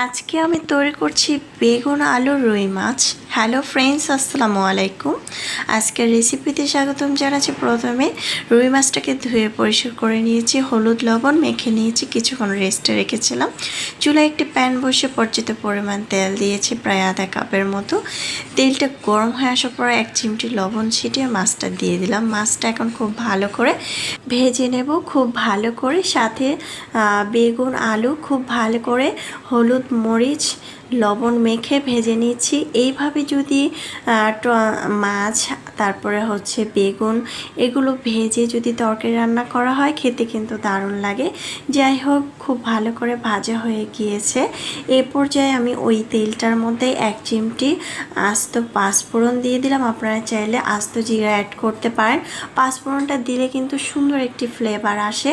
আজকে আমি তৈরি করছি বেগুন আলু রুই মাছ। হ্যালো ফ্রেন্ডস, আসসালামু আলাইকুম। আজকের রেসিপিতে স্বাগতম জানাচ্ছি। প্রথমে রুই মাছটাকে ধুয়ে পরিষ্কার করে নিয়েছি, হলুদ লবণ মেখে নিয়েছি, কিছুক্ষণ রেস্টে রেখেছিলাম। চুলায় একটি প্যান বসে পর্যাপ্ত পরিমাণ তেল দিয়েছি, প্রায় আধা কাপের মতো। তেলটা গরম হয়ে আসার পর 1 চিমটি লবণ ছিটিয়ে মাছটা দিয়ে দিলাম। মাছটা এখন খুব ভালো করে ভেজে নেব, খুব ভালো করে। সাথে বেগুন আলু খুব ভালো করে হলুদ মরিচ লবণ মেখে ভেজে নিচ্ছি। এইভাবে যদি মাছ তারপরে হচ্ছে বেগুন এগুলো ভেজে যদি তরকারি রান্না করা হয়, খেতে কিন্তু দারুণ লাগে। যাই হোক, খুব ভালো করে ভাজা হয়ে গিয়েছে। এই পর্যায়ে আমি ওই তেলটার মধ্যে 1 চিমটি আস্ত পাঁচফোড়ন দিয়ে দিলাম। আপনারা চাইলে আস্ত জিরা অ্যাড করতে পারেন। পাঁচফোড়নটা দিলে কিন্তু সুন্দর একটি ফ্লেভার আসে।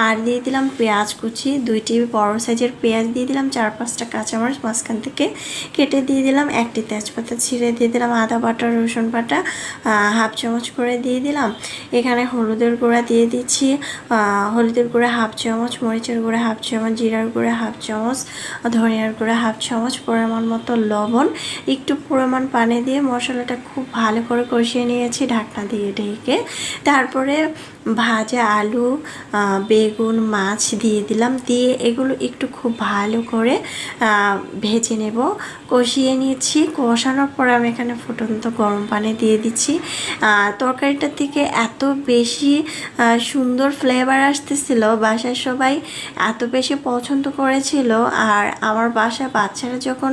আর দিয়ে দিলাম পেঁয়াজ কুচি, 2টি বড় সাইজের পেঁয়াজ দিয়ে দিলাম, 4-5টা কাঁচামরিচ মাঝখান থেকে কেটে দিয়ে দিলাম, 1টি তেজপাতা ছিঁড়ে দিয়ে দিলাম, আদা বাটা রসুন বাটা 1/2 চামচ করে দিয়ে দিলাম। এখানে হলুদের গুঁড়া দিয়ে দিচ্ছি, হলুদের গুঁড়া 1/2 চামচ, মরিচের গুঁড়া 1/2 চামচ, জিরার গুঁড়া 1/2 চামচ, ধনিয়ার গুঁড়া 1/2 চামচ, পরিমাণ মতো লবণ, একটু পরিমাণ পানি দিয়ে মশলাটা খুব ভালো করে কষিয়ে নিয়েছি ঢাকনা দিয়ে ঢেকে। তারপরে ভাজা আলু বেগুন মাছ দিয়ে দিলাম, দিয়ে এগুলো একটু খুব ভালো করে ভেজে নেব, কষিয়ে নিচ্ছি। কষানোর পরে আমি এখানে ফুটন্ত গরম পানি দিয়ে দিচ্ছি। তরকারিটার থেকে এত বেশি সুন্দর ফ্লেভার আসতেছিল, বাসায় সবাই এত বেশি পছন্দ করেছিল। আর আমার বাসায় বাচ্চারা যখন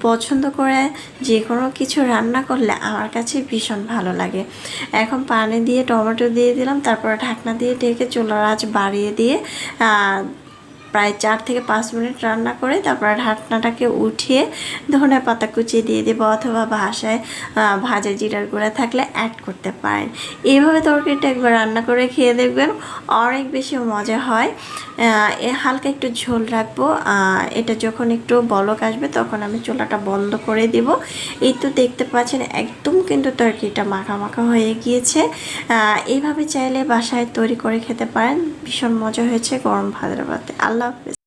পছন্দ করে যে কোনো কিছু রান্না করলে আমার কাছে ভীষণ ভালো লাগে। এখন পানি দিয়ে টমেটো দিয়ে দিলাম, তারপর ঢাকনা দিয়ে ঢেকে চুলার আঁচ বাড়িয়ে দিয়ে প্রায় 4 থেকে 5 মিনিট রান্না করে তারপর ঢাকনাটাকে উঠিয়ে ধনে পাতা কুচি দিয়ে দেবো, অথবা বাসায় ভাজা জিরার গুঁড়া থাকলে অ্যাড করতে পারেন। এইভাবে তরকারিটা একবার রান্না করে খেয়ে দেখবেন, অনেক বেশি মজা হয়। হালকা একটু ঝোল রাখবো। এটা যখন একটু বলক আসবে তখন আমি চুলাটা বন্ধ করে দেব। এই তো দেখতে পাচ্ছেন একদম কিন্তু তরকারিটা মাখা মাখা হয়ে গিয়েছে। এইভাবে চাইলে বাসায় তৈরি করে খেতে পারেন, ভীষণ মজা হয়েছে গরম ভাতের ভাতে। আল্লাহ হাফেজ।